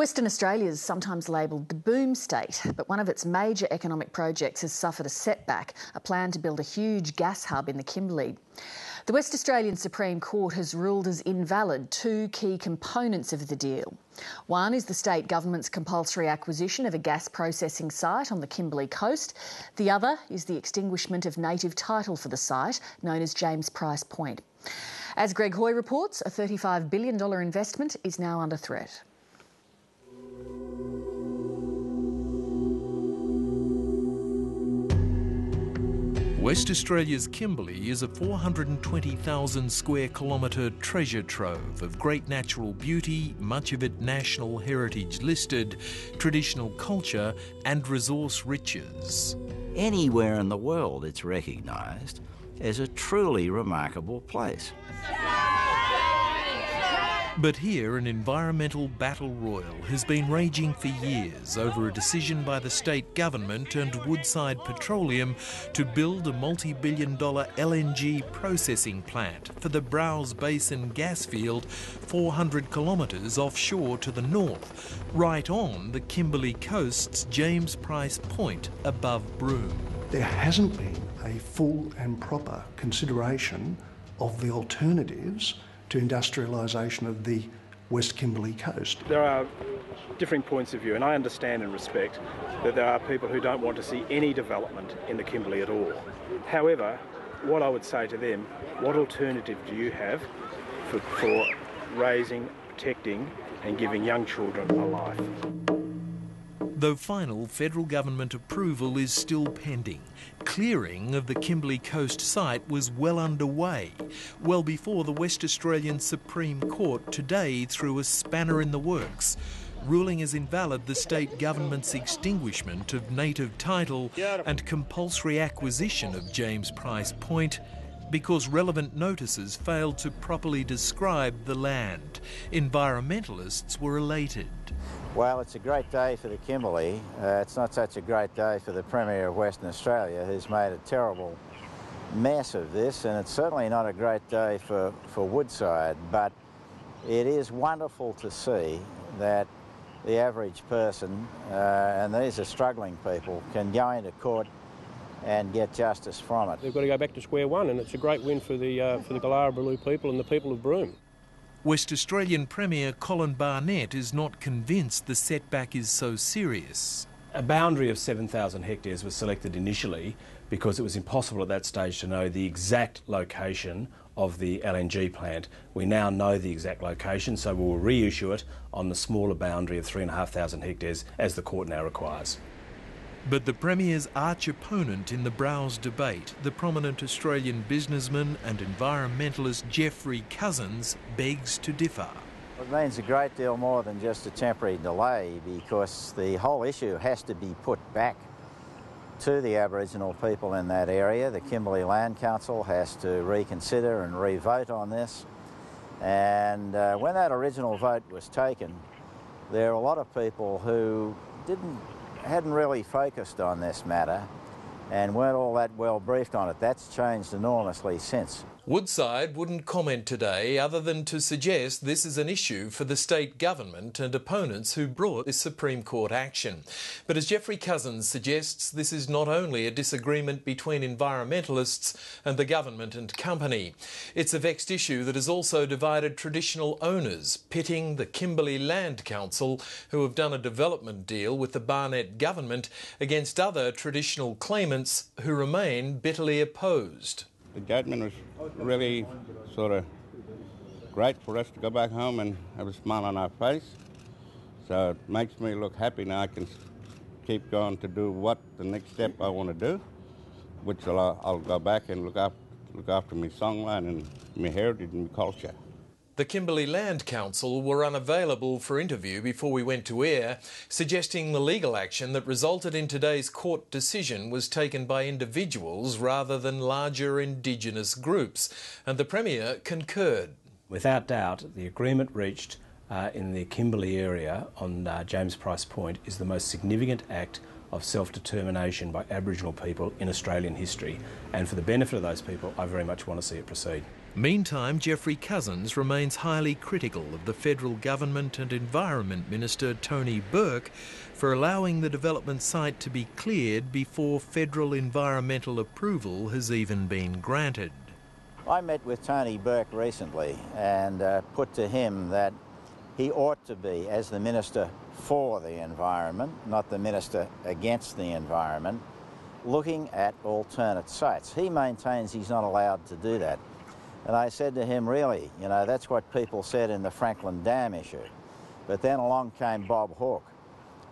Western Australia is sometimes labelled the boom state, but one of its major economic projects has suffered a setback, a plan to build a huge gas hub in the Kimberley. The West Australian Supreme Court has ruled as invalid two key components of the deal. One is the state government's compulsory acquisition of a gas processing site on the Kimberley coast. The other is the extinguishment of native title for the site, known as James Price Point. As Greg Hoy reports, a $35 billion investment is now under threat. West Australia's Kimberley is a 420,000 square kilometre treasure trove of great natural beauty, much of it national heritage listed, traditional culture and resource riches. Anywhere in the world it's recognised as a truly remarkable place. But here, an environmental battle royal has been raging for years over a decision by the state government and Woodside Petroleum to build a multi-billion-dollar LNG processing plant for the Browse Basin gas field 400 kilometres offshore to the north, right on the Kimberley coast's James Price Point above Broome. There hasn't been a full and proper consideration of the alternatives to industrialisation of the West Kimberley coast. There are differing points of view, and I understand and respect that there are people who don't want to see any development in the Kimberley at all. However, what I would say to them, what alternative do you have for raising, protecting and giving young children a life? Though final federal government approval is still pending, clearing of the Kimberley coast site was well underway, well before the West Australian Supreme Court today threw a spanner in the works, ruling as invalid the state government's extinguishment of native title and compulsory acquisition of James Price Point because relevant notices failed to properly describe the land. Environmentalists were elated. Well, it's a great day for the Kimberley. It's not such a great day for the Premier of Western Australia, who's made a terrible mess of this, and it's certainly not a great day for Woodside, but it is wonderful to see that the average person, and these are struggling people, can go into court and get justice from it. They've got to go back to square one, and it's a great win for the Gallaraballoo people and the people of Broome. West Australian Premier Colin Barnett is not convinced the setback is so serious. A boundary of 7,000 hectares was selected initially because it was impossible at that stage to know the exact location of the LNG plant. We now know the exact location, so we will reissue it on the smaller boundary of 3,500 hectares as the court now requires. But the Premier's arch opponent in the Browse debate, the prominent Australian businessman and environmentalist Geoffrey Cousins, begs to differ. It means a great deal more than just a temporary delay, because the whole issue has to be put back to the Aboriginal people in that area. The Kimberley Land Council has to reconsider and re-vote on this. And when that original vote was taken, there were a lot of people who hadn't really focused on this matter and weren't all that well briefed on it. That's changed enormously since. Woodside wouldn't comment today other than to suggest this is an issue for the state government and opponents who brought this Supreme Court action. But as Geoffrey Cousins suggests, this is not only a disagreement between environmentalists and the government and company. It's a vexed issue that has also divided traditional owners, pitting the Kimberley Land Council, who have done a development deal with the Barnett government, against other traditional claimants who remain bitterly opposed. The judgment was really sort of great for us to go back home and have a smile on our face. So it makes me look happy now. I can keep going to do what the next step I want to do, which I'll go back and look after my songline and my heritage and my culture. The Kimberley Land Council were unavailable for interview before we went to air, suggesting the legal action that resulted in today's court decision was taken by individuals rather than larger Indigenous groups, and the Premier concurred. Without doubt, the agreement reached in the Kimberley area on James Price Point is the most significant act of self-determination by Aboriginal people in Australian history, and for the benefit of those people, I very much want to see it proceed. Meantime, Geoffrey Cousins remains highly critical of the federal government and Environment Minister Tony Burke for allowing the development site to be cleared before federal environmental approval has even been granted. I met with Tony Burke recently and put to him that he ought to be, as the Minister for the Environment, not the Minister against the Environment, looking at alternate sites. He maintains he's not allowed to do that. And I said to him, really, you know, that's what people said in the Franklin Dam issue. But then along came Bob Hawke,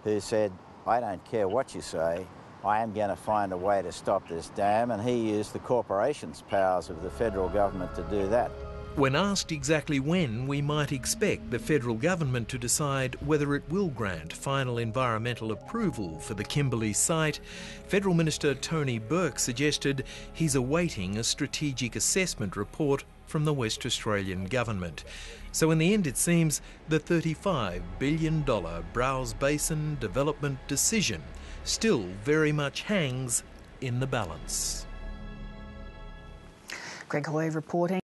who said, I don't care what you say, I am going to find a way to stop this dam, and he used the corporation's powers of the federal government to do that. When asked exactly when we might expect the federal government to decide whether it will grant final environmental approval for the Kimberley site, Federal Minister Tony Burke suggested he's awaiting a strategic assessment report from the West Australian government. So in the end, it seems the $35 billion Browse Basin development decision still very much hangs in the balance. Greg Hoy reporting.